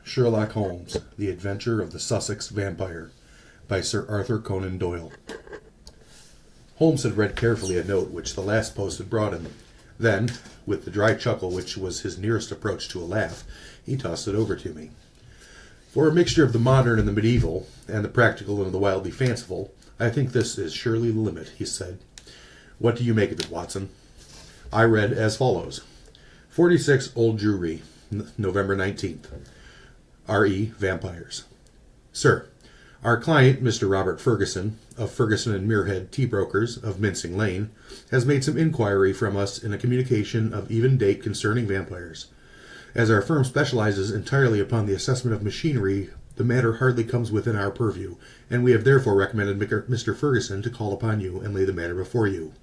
Sherlock Holmes, The Adventure of the Sussex Vampire, by Sir Arthur Conan Doyle. Holmes had read carefully a note which the last post had brought him. Then, with the dry chuckle which was his nearest approach to a laugh, he tossed it over to me. For a mixture of the modern and the medieval, and the practical and the wildly fanciful, I think this is surely the limit, he said. What do you make of it, Watson? I read as follows. 46 Old Jewry, November 19th. R.E. Vampires. Sir, our client, Mr. Robert Ferguson, of Ferguson and Muirhead Tea Brokers, of Mincing Lane, has made some inquiry from us in a communication of even date concerning vampires. As our firm specializes entirely upon the assessment of machinery, the matter hardly comes within our purview, and we have therefore recommended Mr. Ferguson to call upon you and lay the matter before you.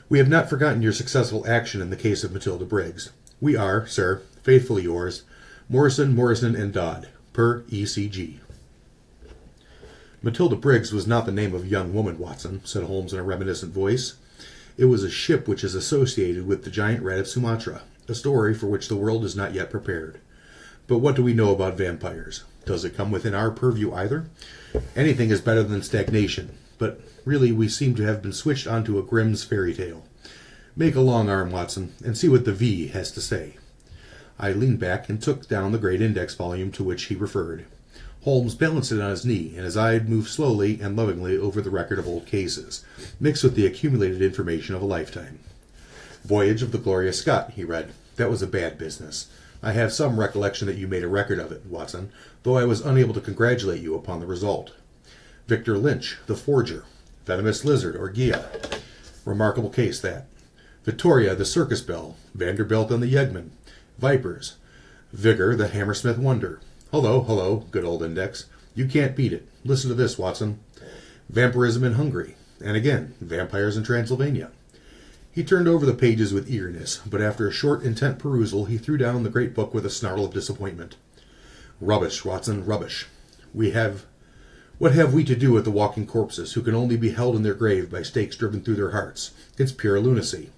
We have not forgotten your successful action in the case of Matilda Briggs. We are, sir, faithfully yours, Morrison, and Dodd, per E.C.G. Matilda Briggs was not the name of a young woman, Watson, said Holmes in a reminiscent voice. It was a ship which is associated with the giant rat of Sumatra, a story for which the world is not yet prepared. But what do we know about vampires? Does it come within our purview either? Anything is better than stagnation, but really we seem to have been switched onto a Grimm's fairy tale. Make a long arm, Watson, and see what the V has to say. I leaned back and took down the great index volume to which he referred. Holmes balanced it on his knee, and his eye moved slowly and lovingly over the record of old cases, mixed with the accumulated information of a lifetime. Voyage of the Gloria Scott, he read. That was a bad business. I have some recollection that you made a record of it, Watson, though I was unable to congratulate you upon the result. Victor Lynch, the forger. Venomous Lizard, or Gia. Remarkable case, that. Vittoria, the circus belle. Vanderbilt and the Yeggman. Vipers. Vigor, the Hammersmith wonder. Hello, good old index. You can't beat it. Listen to this, Watson. Vampirism in Hungary. And again, vampires in Transylvania. He turned over the pages with eagerness, but after a short, intent perusal, he threw down the great book with a snarl of disappointment. Rubbish, Watson, rubbish. What have we to do with the walking corpses, who can only be held in their grave by stakes driven through their hearts? It's pure lunacy.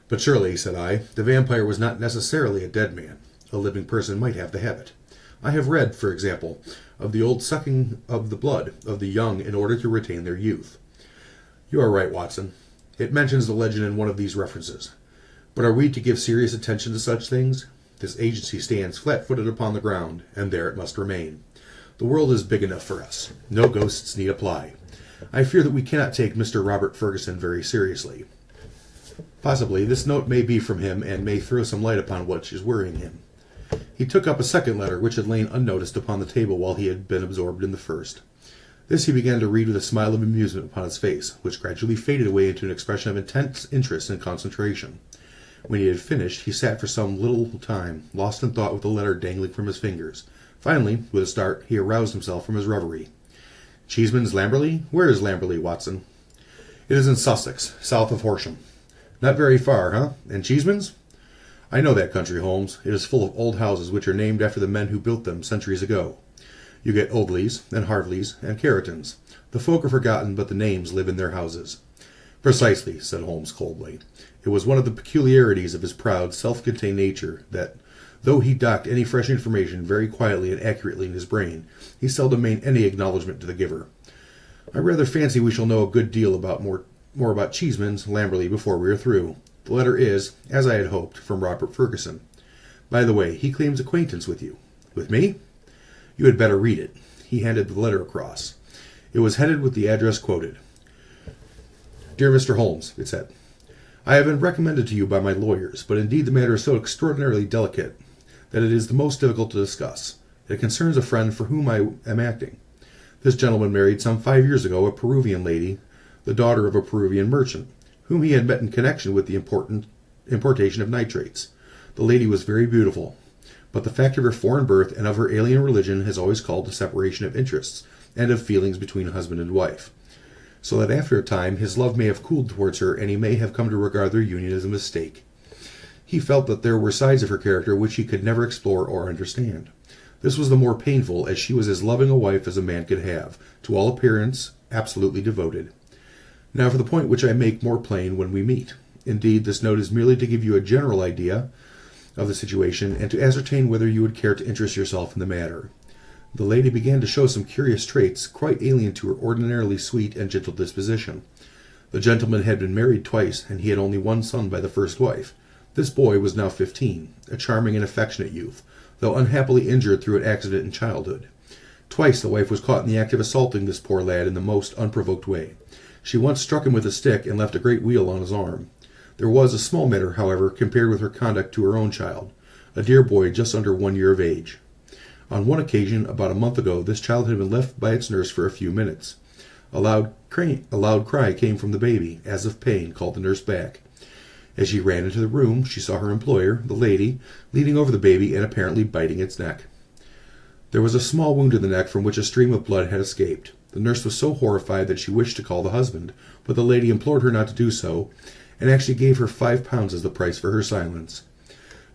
But surely, said I, the vampire was not necessarily a dead man. A living person might have the habit. I have read, for example, of the old sucking of the blood of the young in order to retain their youth. You are right, Watson. It mentions the legend in one of these references. But are we to give serious attention to such things? This agency stands flat-footed upon the ground, and there it must remain. The world is big enough for us. No ghosts need apply. I fear that we cannot take Mr. Robert Ferguson very seriously. Possibly this note may be from him and may throw some light upon what is worrying him. He took up a second letter which had lain unnoticed upon the table while he had been absorbed in the first. This he began to read with a smile of amusement upon his face, which gradually faded away into an expression of intense interest and concentration. When he had finished, he sat for some little time, lost in thought with the letter dangling from his fingers. Finally, with a start, he aroused himself from his reverie. Cheeseman's Lamberley? Where is Lamberley, Watson? It is in Sussex, south of Horsham. Not very far, huh? And Cheeseman's? I know that country, Holmes. It is full of old houses which are named after the men who built them centuries ago. You get Oldleys, and Harvleys, and Carritons. The folk are forgotten, but the names live in their houses. Precisely, said Holmes coldly. It was one of the peculiarities of his proud, self-contained nature that, though he docked any fresh information very quietly and accurately in his brain, he seldom made any acknowledgment to the giver. I rather fancy we shall know a good deal more about Cheeseman's Lamberley before we are through. The letter is, as I had hoped, from Robert Ferguson. By the way, he claims acquaintance with you. With me? You had better read it. He handed the letter across. It was headed with the address quoted. Dear Mr. Holmes, it said, I have been recommended to you by my lawyers, but indeed the matter is so extraordinarily delicate that it is the most difficult to discuss. It concerns a friend for whom I am acting. This gentleman married some 5 years ago a Peruvian lady, the daughter of a Peruvian merchant, whom he had met in connection with the importation of nitrates. The lady was very beautiful, but the fact of her foreign birth and of her alien religion has always called a separation of interests and of feelings between husband and wife, so that after a time his love may have cooled towards her, and he may have come to regard their union as a mistake. He felt that there were sides of her character which he could never explore or understand. This was the more painful, as she was as loving a wife as a man could have, to all appearance absolutely devoted. Now for the point which I make more plain when we meet. Indeed, this note is merely to give you a general idea of the situation and to ascertain whether you would care to interest yourself in the matter. The lady began to show some curious traits quite alien to her ordinarily sweet and gentle disposition. The gentleman had been married twice, and he had only one son by the first wife. This boy was now 15, a charming and affectionate youth, though unhappily injured through an accident in childhood. Twice the wife was caught in the act of assaulting this poor lad in the most unprovoked way. She once struck him with a stick and left a great wheal on his arm. There was a small matter, however, compared with her conduct to her own child, a dear boy just under 1 year of age. On one occasion, about a month ago, this child had been left by its nurse for a few minutes. A loud cry came from the baby, as of pain, called the nurse back. As she ran into the room, she saw her employer, the lady, leaning over the baby and apparently biting its neck. There was a small wound in the neck from which a stream of blood had escaped. The nurse was so horrified that she wished to call the husband, but the lady implored her not to do so, and actually gave her £5 as the price for her silence.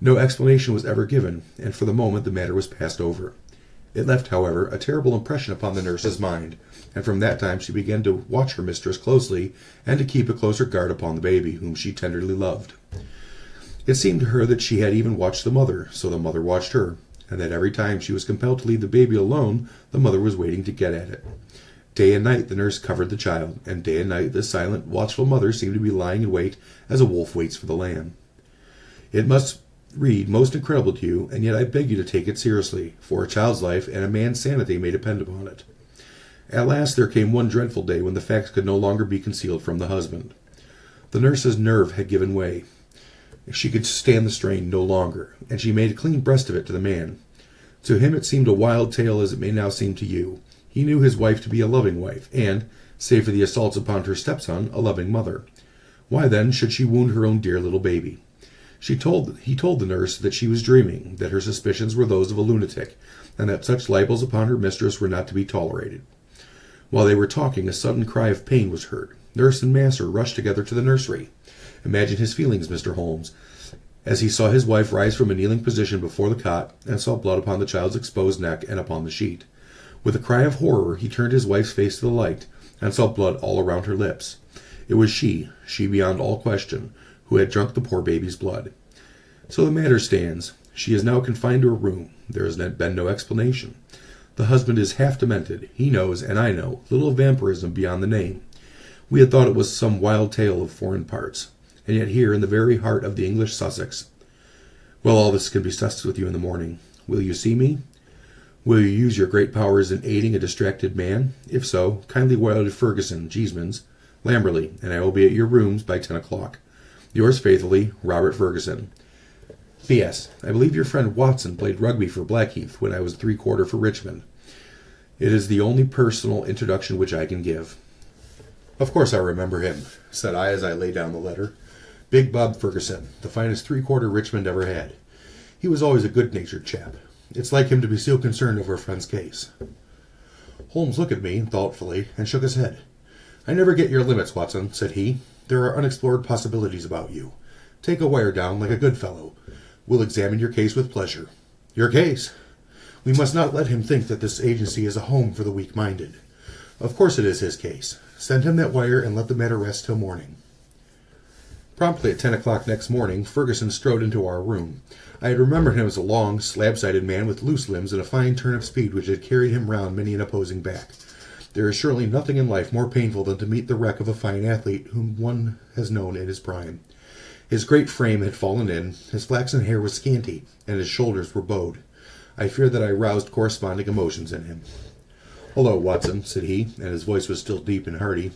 No explanation was ever given, and for the moment the matter was passed over. It left, however, a terrible impression upon the nurse's mind, and from that time she began to watch her mistress closely and to keep a closer guard upon the baby, whom she tenderly loved. It seemed to her that she had even watched the mother, so the mother watched her, and that every time she was compelled to leave the baby alone, the mother was waiting to get at it. Day and night the nurse covered the child, and day and night the silent, watchful mother seemed to be lying in wait as a wolf waits for the lamb. It must read most incredible to you, and yet I beg you to take it seriously, for a child's life and a man's sanity may depend upon it. At last there came one dreadful day when the facts could no longer be concealed from the husband. The nurse's nerve had given way. She could stand the strain no longer, and she made a clean breast of it to the man. To him it seemed a wild tale, as it may now seem to you. He knew his wife to be a loving wife, and, save for the assaults upon her stepson, a loving mother. Why, then, should she wound her own dear little baby? He told the nurse that she was dreaming, that her suspicions were those of a lunatic, and that such libels upon her mistress were not to be tolerated. While they were talking, a sudden cry of pain was heard. Nurse and master rushed together to the nursery. Imagine his feelings, Mr. Holmes, as he saw his wife rise from a kneeling position before the cot, and saw blood upon the child's exposed neck and upon the sheet. With a cry of horror, he turned his wife's face to the light, and saw blood all around her lips. It was she beyond all question, who had drunk the poor baby's blood. So the matter stands. She is now confined to a room. There has been no explanation. The husband is half demented. He knows, and I know, little of vampirism beyond the name. We had thought it was some wild tale of foreign parts, and yet here, in the very heart of the English Sussex. Well, all this can be discussed with you in the morning. Will you see me? Will you use your great powers in aiding a distracted man? If so, kindly wire to Ferguson, Cheeseman's, Lamberley, and I will be at your rooms by 10 o'clock. Yours faithfully, Robert Ferguson. P.S. I believe your friend Watson played rugby for Blackheath when I was 3/4 for Richmond. It is the only personal introduction which I can give. Of course I remember him, said I as I laid down the letter. Big Bob Ferguson, the finest 3/4 Richmond ever had. He was always a good-natured chap. It's like him to be so concerned over a friend's case. Holmes looked at me thoughtfully and shook his head. I never get your limits, Watson, said he. There are unexplored possibilities about you. Take a wire down like a good fellow. We'll examine your case with pleasure. Your case? We must not let him think that this agency is a home for the weak-minded. Of course it is his case. Send him that wire and let the matter rest till morning. Promptly at 10 o'clock next morning, Ferguson strode into our room. I had remembered him as a long, slab-sided man with loose limbs and a fine turn of speed which had carried him round many an opposing back. There is surely nothing in life more painful than to meet the wreck of a fine athlete whom one has known in his prime. His great frame had fallen in, his flaxen hair was scanty, and his shoulders were bowed. I fear that I roused corresponding emotions in him. "Hullo, Watson," said he, and his voice was still deep and hearty.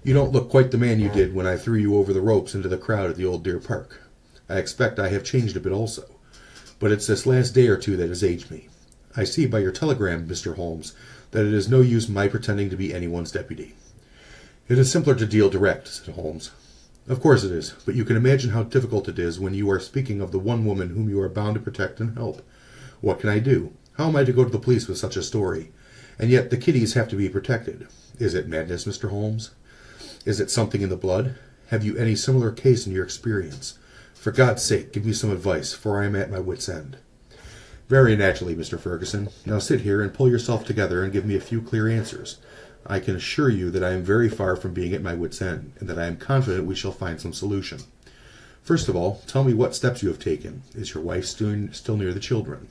"You don't look quite the man you did when I threw you over the ropes into the crowd at the old Deer Park. I expect I have changed a bit also, but it's this last day or two that has aged me. I see by your telegram, Mr. Holmes, that it is no use my pretending to be anyone's deputy." "It is simpler to deal direct," said Holmes. "Of course it is, but you can imagine how difficult it is when you are speaking of the one woman whom you are bound to protect and help. What can I do? How am I to go to the police with such a story? And yet the kiddies have to be protected. Is it madness, Mr. Holmes? Is it something in the blood? Have you any similar case in your experience? For God's sake, give me some advice, for I am at my wit's end." "Very naturally, Mr. Ferguson. Now sit here and pull yourself together and give me a few clear answers. I can assure you that I am very far from being at my wit's end, and that I am confident we shall find some solution. First of all, tell me what steps you have taken. Is your wife still near the children?"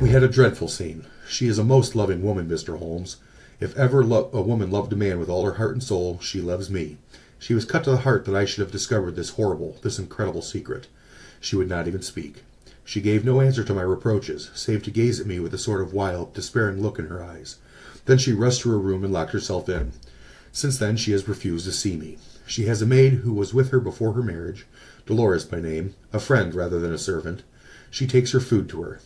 "We had a dreadful scene. She is a most loving woman, Mr. Holmes. If ever a woman loved a man with all her heart and soul, she loves me. She was cut to the heart that I should have discovered this horrible, this incredible secret. She would not even speak. She gave no answer to my reproaches, save to gaze at me with a sort of wild, despairing look in her eyes. Then she rushed to her room and locked herself in. Since then she has refused to see me. She has a maid who was with her before her marriage, Dolores by name, a friend rather than a servant. She takes her food to her."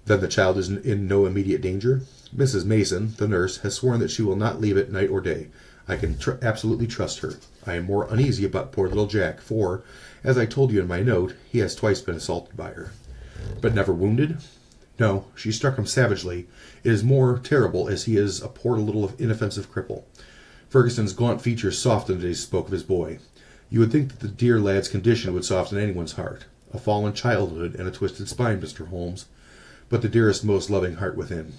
"Then the child is in no immediate danger?" "Mrs. Mason, the nurse, has sworn that she will not leave it night or day. I can absolutely trust her. I am more uneasy about poor little Jack, for, as I told you in my note, he has twice been assaulted by her." "But never wounded?" "No, she struck him savagely. It is more terrible, as he is a poor little inoffensive cripple." Ferguson's gaunt features softened as he spoke of his boy. "You would think that the dear lad's condition would soften anyone's heart. A fallen childhood and a twisted spine, Mr. Holmes, but the dearest, most loving heart within."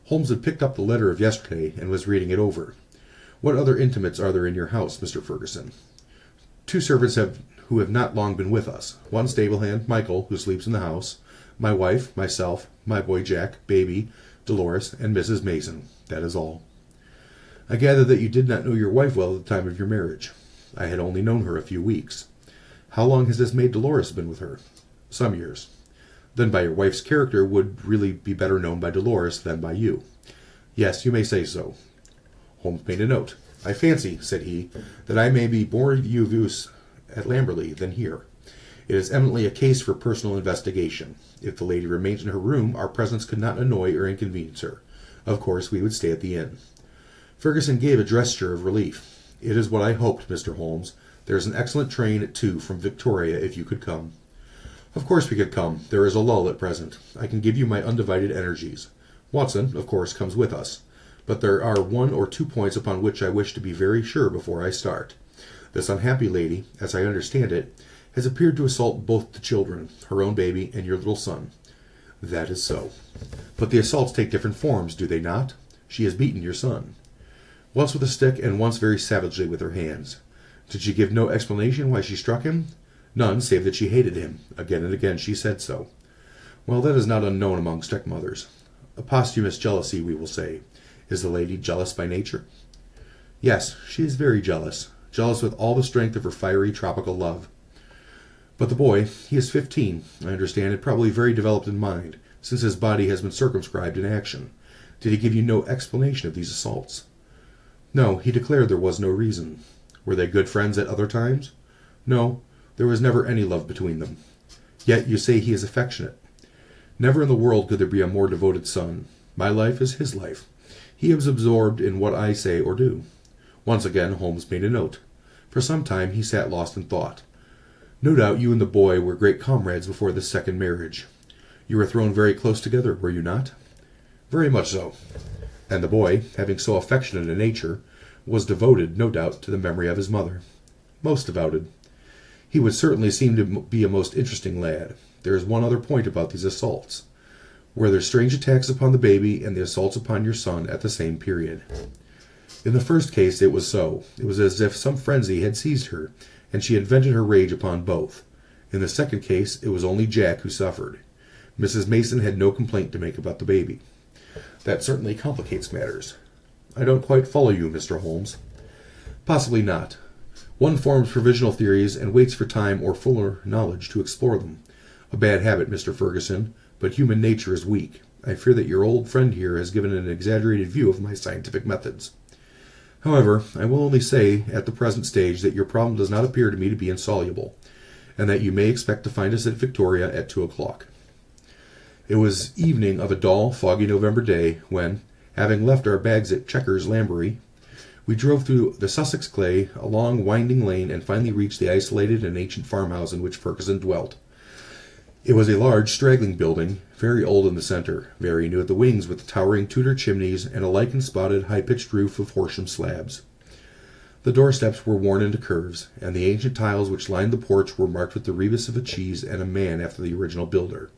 Holmes had picked up the letter of yesterday and was reading it over. "What other intimates are there in your house, Mr. Ferguson?" "Two servants who have not long been with us. One stable hand, Michael, who sleeps in the house, my wife, myself, my boy Jack, baby, Dolores, and Mrs. Mason. That is all." "I gather that you did not know your wife well at the time of your marriage." "I had only known her a few weeks." "How long has this maid Dolores been with her?" "Some years." "Then by your wife's character would really be better known by Dolores than by you." "Yes, you may say so." Holmes made a note. "I fancy," said he, "that I may be more use at Lamberley than here. It is eminently a case for personal investigation. If the lady remains in her room, our presence could not annoy or inconvenience her. Of course, we would stay at the inn." Ferguson gave a gesture of relief. "It is what I hoped, Mr. Holmes. There is an excellent train at 2 from Victoria, if you could come." "Of course we could come. There is a lull at present. I can give you my undivided energies. Watson, of course, comes with us. But there are 1 or 2 points upon which I wish to be very sure before I start. This unhappy lady, as I understand it, has appeared to assault both the children, her own baby and your little son." "That is so." "But the assaults take different forms, do they not? She has beaten your son." "Once with a stick, and once very savagely with her hands." "Did she give no explanation why she struck him?" "None, save that she hated him. Again and again she said so." "Well, that is not unknown among stepmothers. A posthumous jealousy, we will say. Is the lady jealous by nature?" "Yes, she is very jealous. Jealous with all the strength of her fiery tropical love." "But the boy, he is 15, I understand, and probably very developed in mind, since his body has been circumscribed in action. Did he give you no explanation of these assaults?" "No, he declared there was no reason." "Were they good friends at other times?" "No, there was never any love between them." "Yet you say he is affectionate." "Never in the world could there be a more devoted son. My life is his life. He is absorbed in what I say or do." Once again Holmes made a note. For some time he sat lost in thought. "No doubt you and the boy were great comrades before this second marriage. You were thrown very close together, were you not?" "Very much so." "And the boy, having so affectionate a nature, was devoted, no doubt, to the memory of his mother." "Most devoted." "He would certainly seem to be a most interesting lad. There is one other point about these assaults. Were there strange attacks upon the baby and the assaults upon your son at the same period?" "In the first case it was so. It was as if some frenzy had seized her, and she had vented her rage upon both. In the second case it was only Jack who suffered. Mrs. Mason had no complaint to make about the baby." "That certainly complicates matters." "I don't quite follow you, Mr. Holmes." "Possibly not. One forms provisional theories and waits for time or fuller knowledge to explore them. A bad habit, Mr. Ferguson, but human nature is weak. I fear that your old friend here has given an exaggerated view of my scientific methods. However, I will only say at the present stage that your problem does not appear to me to be insoluble, and that you may expect to find us at Victoria at 2 o'clock. It was evening of a dull, foggy November day when, having left our bags at Chequers, Lambury, we drove through the Sussex clay, a long, winding lane, and finally reached the isolated and ancient farmhouse in which Ferguson dwelt. It was a large, straggling building, very old in the centre, very new at the wings, with towering Tudor chimneys and a lichen-spotted, high-pitched roof of Horsham slabs. The doorsteps were worn into curves, and the ancient tiles which lined the porch were marked with the rebus of a cheese and a man after the original builder.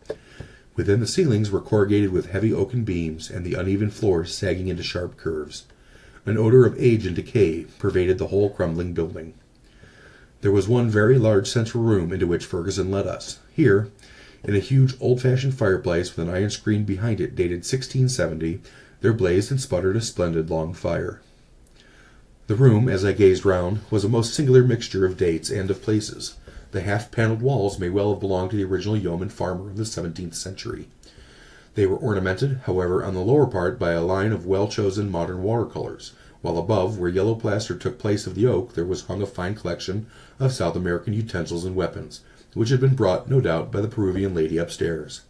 Within, the ceilings were corrugated with heavy oaken beams, and the uneven floors sagging into sharp curves. An odor of age and decay pervaded the whole crumbling building. There was one very large central room into which Ferguson led us. Here, in a huge old-fashioned fireplace with an iron screen behind it dated 1670, there blazed and sputtered a splendid long fire. The room, as I gazed round, was a most singular mixture of dates and of places. The half-panelled walls may well have belonged to the original yeoman farmer of the 17th century. They were ornamented, however, on the lower part by a line of well-chosen modern watercolors, while above, where yellow plaster took place of the oak, there was hung a fine collection of South American utensils and weapons, which had been brought, no doubt, by the Peruvian lady upstairs.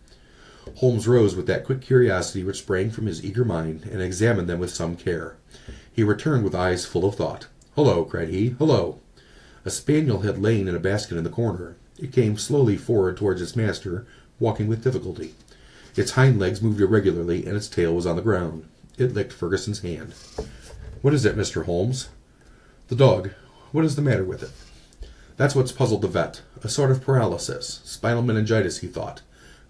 Holmes rose with that quick curiosity which sprang from his eager mind, and examined them with some care. He returned with eyes full of thought. "Hullo!" cried he. "Hullo!" A spaniel had lain in a basket in the corner. It came slowly forward towards its master, walking with difficulty. Its hind legs moved irregularly, and its tail was on the ground. It licked Ferguson's hand. "What is it, Mr. Holmes?" "The dog. What is the matter with it?" "That's what's puzzled the vet. A sort of paralysis. Spinal meningitis, he thought.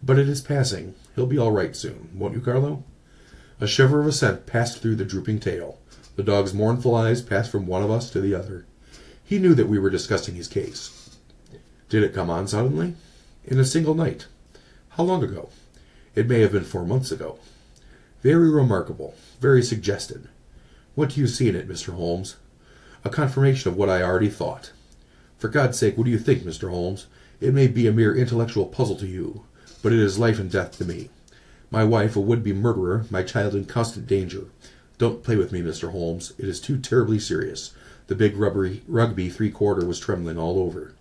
But it is passing. He'll be all right soon. Won't you, Carlo?" A shiver of assent passed through the drooping tail. The dog's mournful eyes passed from one of us to the other. He knew that we were discussing his case. "Did it come on suddenly?" "In a single night." "How long ago?" "It may have been 4 months ago." "Very remarkable. Very suggested. What do you see in it, Mr. Holmes?" "A confirmation of what I already thought." "For God's sake, what do you think, Mr. Holmes? It may be a mere intellectual puzzle to you, but it is life and death to me. My wife a would-be murderer, my child in constant danger. Don't play with me, Mr. Holmes. It is too terribly serious." The big rugby three-quarter was trembling all over.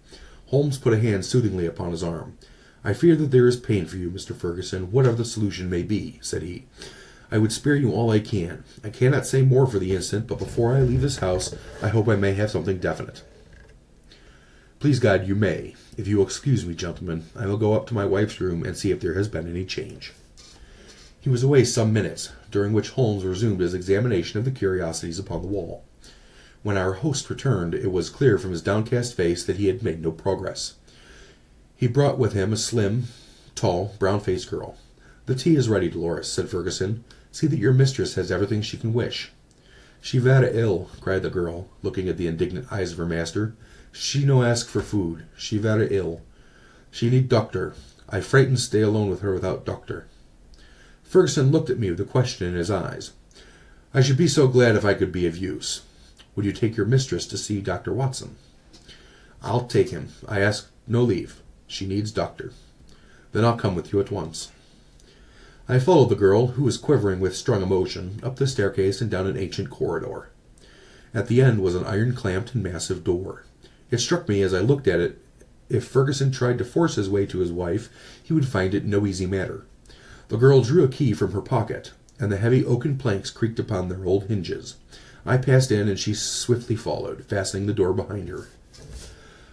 Holmes put a hand soothingly upon his arm. "I fear that there is pain for you, Mr. Ferguson, whatever the solution may be," said he. "I would spare you all I can. I cannot say more for the instant, but before I leave this house I hope I may have something definite." "Please God, you may. If you will excuse me, gentlemen, I will go up to my wife's room and see if there has been any change." He was away some minutes, during which Holmes resumed his examination of the curiosities upon the wall. When our host returned, it was clear from his downcast face that he had made no progress. He brought with him a slim, tall, brown-faced girl. "The tea is ready, Dolores," said Ferguson. "See that your mistress has everything she can wish." "She vara ill," cried the girl, looking at the indignant eyes of her master. "She no ask for food. She vara ill. She need doctor. I frightened stay alone with her without doctor." Ferguson looked at me with a question in his eyes. "I should be so glad if I could be of use. Would you take your mistress to see Dr. Watson?" "I'll take him. I ask no leave. She needs doctor." "Then I'll come with you at once." I followed the girl, who was quivering with strong emotion, up the staircase and down an ancient corridor. At the end was an iron-clamped and massive door. It struck me as I looked at it, if Ferguson tried to force his way to his wife, he would find it no easy matter. The girl drew a key from her pocket, and the heavy oaken planks creaked upon their old hinges. I passed in, and she swiftly followed, fastening the door behind her.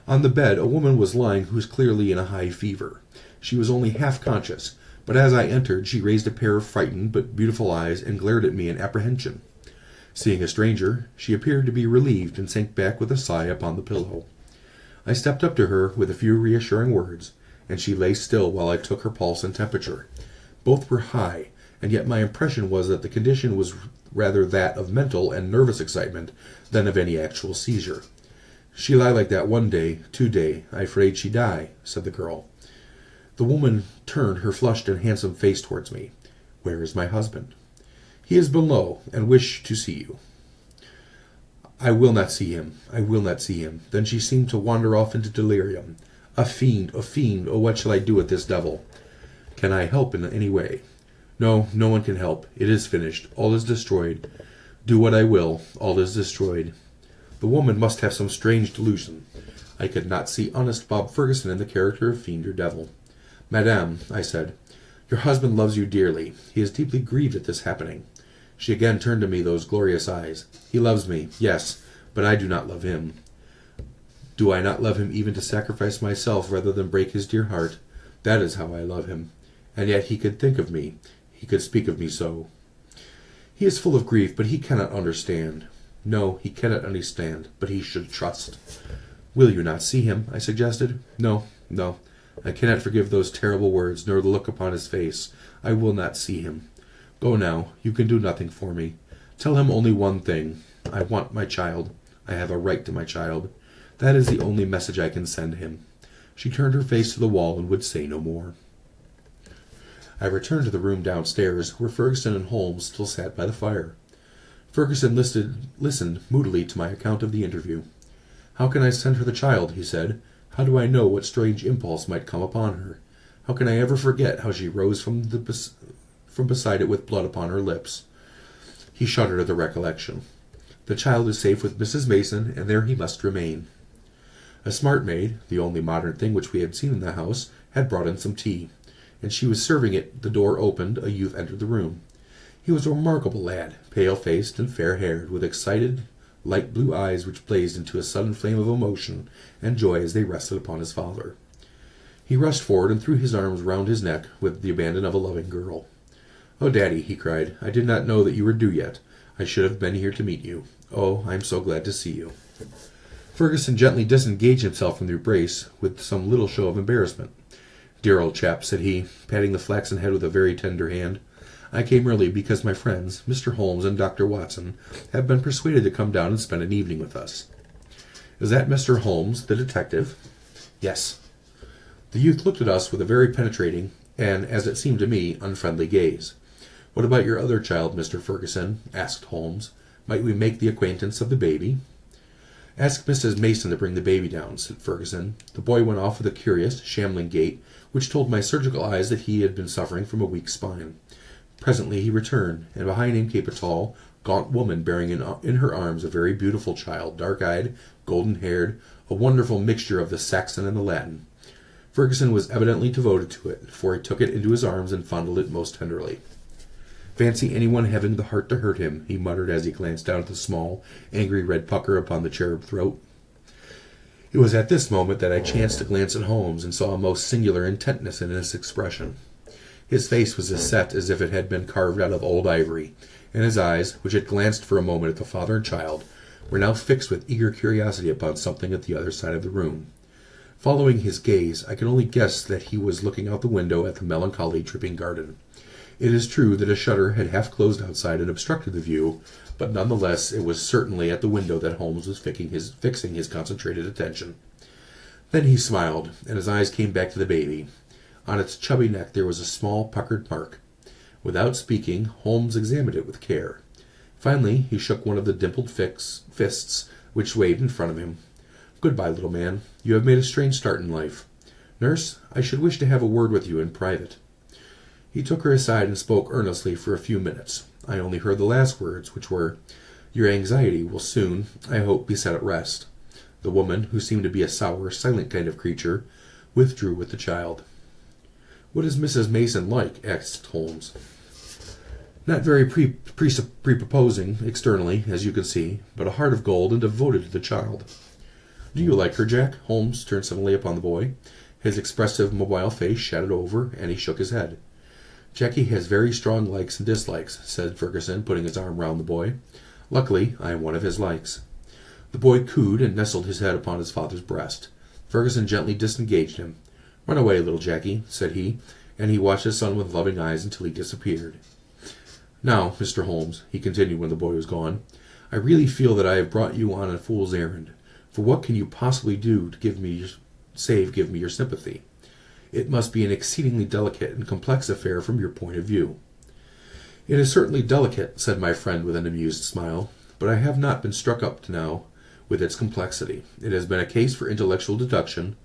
On the bed a woman was lying who was clearly in a high fever. She was only half conscious, but as I entered she raised a pair of frightened but beautiful eyes and glared at me in apprehension. Seeing a stranger, she appeared to be relieved and sank back with a sigh upon the pillow. I stepped up to her with a few reassuring words, and she lay still while I took her pulse and temperature. Both were high, and yet my impression was that the condition was rather that of mental and nervous excitement than of any actual seizure. "She lie like that 1 day, 2 day. I afraid she die," said the girl. The woman turned her flushed and handsome face towards me. "Where is my husband?" "He is below, and wish to see you." "I will not see him. I will not see him." Then she seemed to wander off into delirium. A fiend, a fiend! Oh, what shall I do with this devil?" "Can I help in any way?" "No, no one can help. It is finished. All is destroyed. Do what I will, all is destroyed." The woman must have some strange delusion. I could not see honest Bob Ferguson in the character of fiend or devil. "Madame," I said, "your husband loves you dearly. He is deeply grieved at this happening." She again turned to me those glorious eyes. "He loves me, yes, but I do not love him." "Do I not love him even to sacrifice myself rather than break his dear heart? That is how I love him. And yet he could think of me. He could speak of me so. He is full of grief, but he cannot understand. No, he cannot understand, but he should trust." "Will you not see him?" I suggested. "No, no. I cannot forgive those terrible words, nor the look upon his face. I will not see him. Go now. You can do nothing for me. Tell him only one thing. I want my child. I have a right to my child. That is the only message I can send him." She turned her face to the wall and would say no more. I returned to the room downstairs, where Ferguson and Holmes still sat by the fire. Ferguson listened moodily to my account of the interview. "How can I send her the child?" he said. "How do I know what strange impulse might come upon her? How can I ever forget how she rose from beside it with blood upon her lips?" He shuddered at the recollection. "The child is safe with Mrs. Mason, and there he must remain." A smart maid, the only modern thing which we had seen in the house, had brought in some tea, and she was serving it. The door opened, a youth entered the room. He was a remarkable lad, pale-faced and fair-haired, with excited, light blue eyes which blazed into a sudden flame of emotion and joy as they rested upon his father. He rushed forward and threw his arms round his neck with the abandon of a loving girl. "Oh, Daddy," he cried, "I did not know that you were due yet. I should have been here to meet you. Oh, I am so glad to see you." Ferguson gently disengaged himself from the embrace with some little show of embarrassment. "Dear old chap," said he, patting the flaxen head with a very tender hand, "I came early because my friends, Mr. Holmes and Dr. Watson, have been persuaded to come down and spend an evening with us." "Is that Mr. Holmes, the detective?" "Yes." The youth looked at us with a very penetrating, and, as it seemed to me, unfriendly gaze. "What about your other child, Mr. Ferguson?" asked Holmes. "Might we make the acquaintance of the baby?" "Ask Mrs. Mason to bring the baby down," said Ferguson. The boy went off with a curious, shambling gait, which told my surgical eyes that he had been suffering from a weak spine. Presently he returned, and behind him came a tall, gaunt woman bearing in her arms a very beautiful child, dark-eyed, golden-haired, a wonderful mixture of the Saxon and the Latin. Ferguson was evidently devoted to it, for he took it into his arms and fondled it most tenderly. "Fancy anyone having the heart to hurt him," he muttered as he glanced down at the small, angry red pucker upon the cherub throat. It was at this moment that I chanced to glance at Holmes, and saw a most singular intentness in his expression. His face was as set as if it had been carved out of old ivory, and his eyes, which had glanced for a moment at the father and child, were now fixed with eager curiosity upon something at the other side of the room. Following his gaze, I could only guess that he was looking out the window at the melancholy dripping garden. It is true that a shutter had half closed outside and obstructed the view, but none the less it was certainly at the window that Holmes was fixing his concentrated attention. Then he smiled, and his eyes came back to the baby. On its chubby neck there was a small puckered mark. Without speaking, Holmes examined it with care. Finally he shook one of the dimpled fists which waved in front of him. "Good-bye, little man. You have made a strange start in life. Nurse, I should wish to have a word with you in private." He took her aside and spoke earnestly for a few minutes. I only heard the last words, which were, "Your anxiety will soon, I hope, be set at rest." The woman, who seemed to be a sour, silent kind of creature, withdrew with the child. "What is Mrs. Mason like?" asked Holmes. "Not very prepossessing externally, as you can see, but a heart of gold and devoted to the child." "Do you like her, Jack?" Holmes turned suddenly upon the boy. His expressive, mobile face shadowed over, and he shook his head. "Jackie has very strong likes and dislikes," said Ferguson, putting his arm round the boy. "Luckily, I am one of his likes." The boy cooed and nestled his head upon his father's breast. Ferguson gently disengaged him. "Run away, little Jackie," said he, and he watched his son with loving eyes until he disappeared. "Now, Mr. Holmes," he continued when the boy was gone, "I really feel that I have brought you on a fool's errand. For what can you possibly do to give me your sympathy? It must be an exceedingly delicate and complex affair from your point of view." "It is certainly delicate," said my friend with an amused smile, "but I have not been struck up to now with its complexity. It has been a case for intellectual deduction,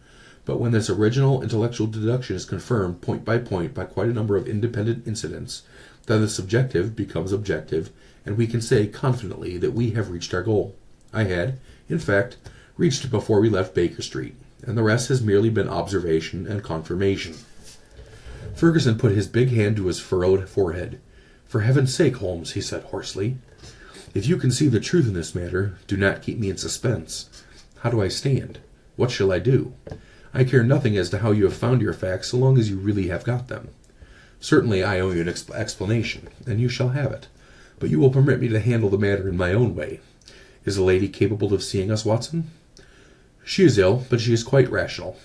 but when this original intellectual deduction is confirmed point by quite a number of independent incidents, then the subjective becomes objective, and we can say confidently that we have reached our goal. I had, in fact, reached it before we left Baker Street, and the rest has merely been observation and confirmation." Ferguson put his big hand to his furrowed forehead. "For heaven's sake, Holmes," he said hoarsely, "if you can see the truth in this matter, do not keep me in suspense. How do I stand? What shall I do? I care nothing as to how you have found your facts, so long as you really have got them. Certainly I owe you an explanation, and you shall have it. But you will permit me to handle the matter in my own way. Is the lady capable of seeing us, Watson?" "She is ill, but she is quite rational."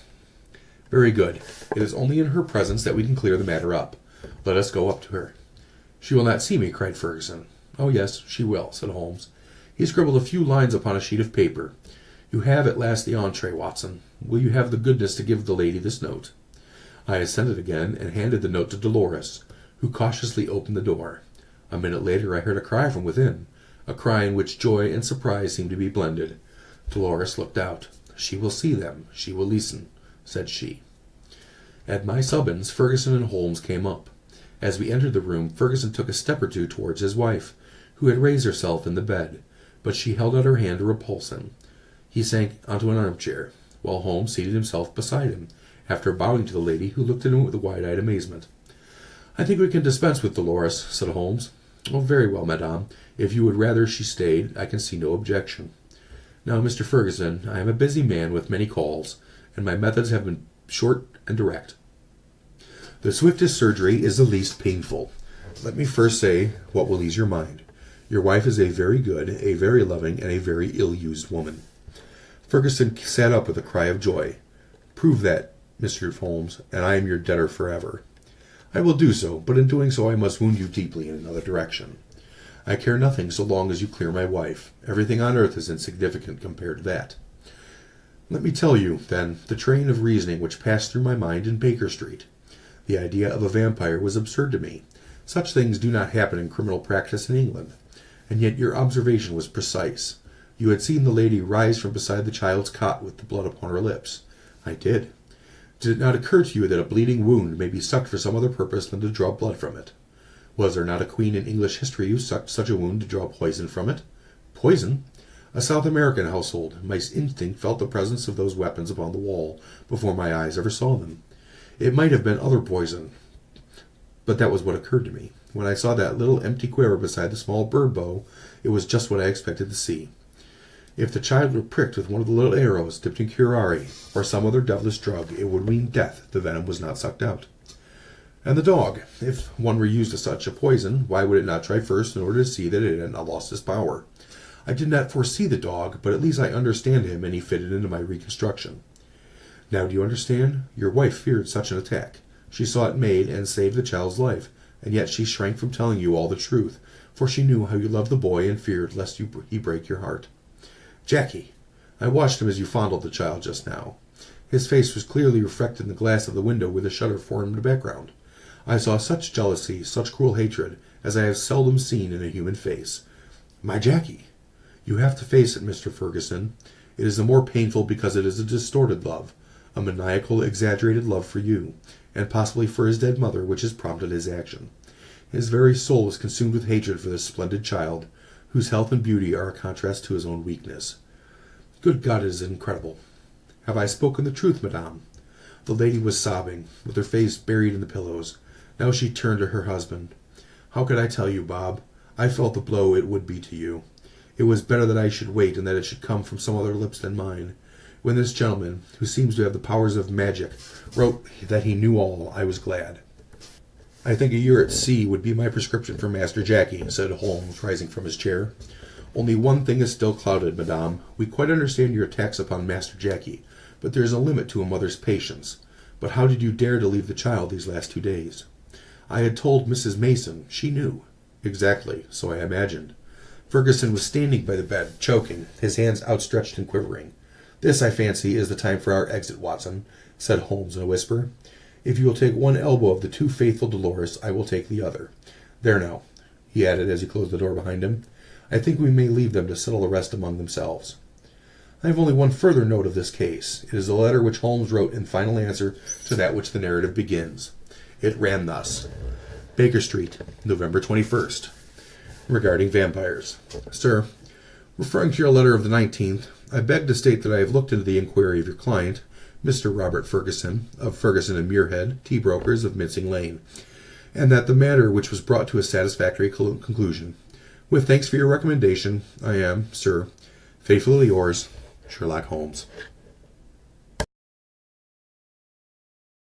"Very good. It is only in her presence that we can clear the matter up. Let us go up to her." "She will not see me," cried Ferguson. "Oh, yes, she will," said Holmes. He scribbled a few lines upon a sheet of paper. You have at last the entree, Watson. Will you have the goodness to give the lady this note?" I assented again, and handed the note to Dolores, who cautiously opened the door. A minute later I heard a cry from within, a cry in which joy and surprise seemed to be blended. Dolores looked out. "She will see them. She will listen," said she. At my summons, Ferguson and Holmes came up. As we entered the room, Ferguson took a step or two towards his wife, who had raised herself in the bed, but she held out her hand to repulse him. He sank onto an armchair, while Holmes seated himself beside him, after bowing to the lady, who looked at him with wide-eyed amazement. "I think we can dispense with Dolores," said Holmes. "Oh, very well, madame. If you would rather she stayed, I can see no objection. Now, Mr. Ferguson, I am a busy man with many calls, and my methods have been short and direct. The swiftest surgery is the least painful. Let me first say what will ease your mind. Your wife is a very good, a very loving, and a very ill-used woman." Ferguson sat up with a cry of joy. "Prove that, Mr. Holmes, and I am your debtor forever." "I will do so, but in doing so I must wound you deeply in another direction. I care nothing so long as you clear my wife. Everything on earth is insignificant compared to that. Let me tell you, then, the train of reasoning which passed through my mind in Baker Street. The idea of a vampire was absurd to me. Such things do not happen in criminal practice in England. And yet your observation was precise. You had seen the lady rise from beside the child's cot with the blood upon her lips. I did. Did it not occur to you that a bleeding wound may be sucked for some other purpose than to draw blood from it? Was there not a queen in English history who sucked such a wound to draw poison from it? Poison? A South American household. My instinct felt the presence of those weapons upon the wall before my eyes ever saw them. It might have been other poison, but that was what occurred to me. When I saw that little empty quiver beside the small bird bow, it was just what I expected to see. If the child were pricked with one of the little arrows dipped in curare, or some other devilish drug, it would mean death if the venom was not sucked out. And the dog, if one were used to such a poison, why would it not try first in order to see that it had not lost its power? I did not foresee the dog, but at least I understand him, and he fitted into my reconstruction. Now do you understand? Your wife feared such an attack. She saw it made, and saved the child's life, and yet she shrank from telling you all the truth, for she knew how you loved the boy and feared lest he break your heart. Jackie, I watched him as you fondled the child just now. His face was clearly reflected in the glass of the window where the shutter formed in the background. I saw such jealousy, such cruel hatred, as I have seldom seen in a human face. My Jackie! You have to face it, Mr. Ferguson. It is the more painful because it is a distorted love, a maniacal, exaggerated love for you, and possibly for his dead mother, which has prompted his action. His very soul is consumed with hatred for this splendid child, whose health and beauty are a contrast to his own weakness. Good God, it is incredible. Have I spoken the truth, madame? The lady was sobbing, with her face buried in the pillows. Now she turned to her husband. How could I tell you, Bob? I felt the blow it would be to you. It was better that I should wait, and that it should come from some other lips than mine. When this gentleman, who seems to have the powers of magic, wrote that he knew all, I was glad. I think a year at sea would be my prescription for Master Jackie, said Holmes, rising from his chair. Only one thing is still clouded, madame. We quite understand your attacks upon Master Jackie, but there is a limit to a mother's patience. But how did you dare to leave the child these last 2 days? I had told Mrs. Mason. She knew. Exactly, so I imagined. Ferguson was standing by the bed, choking, his hands outstretched and quivering. This, I fancy, is the time for our exit, Watson, said Holmes in a whisper. If you will take one elbow of the too faithful Dolores, I will take the other. There now, he added as he closed the door behind him. I think we may leave them to settle the rest among themselves. I have only one further note of this case. It is a letter which Holmes wrote in final answer to that which the narrative begins. It ran thus. Baker Street, November 21st. Regarding vampires. Sir, referring to your letter of the 19th, I beg to state that I have looked into the inquiry of your client, Mr. Robert Ferguson, of Ferguson and Muirhead, tea brokers of Mincing Lane, and that the matter which was brought to a satisfactory conclusion. With thanks for your recommendation, I am, sir, faithfully yours, Sherlock Holmes.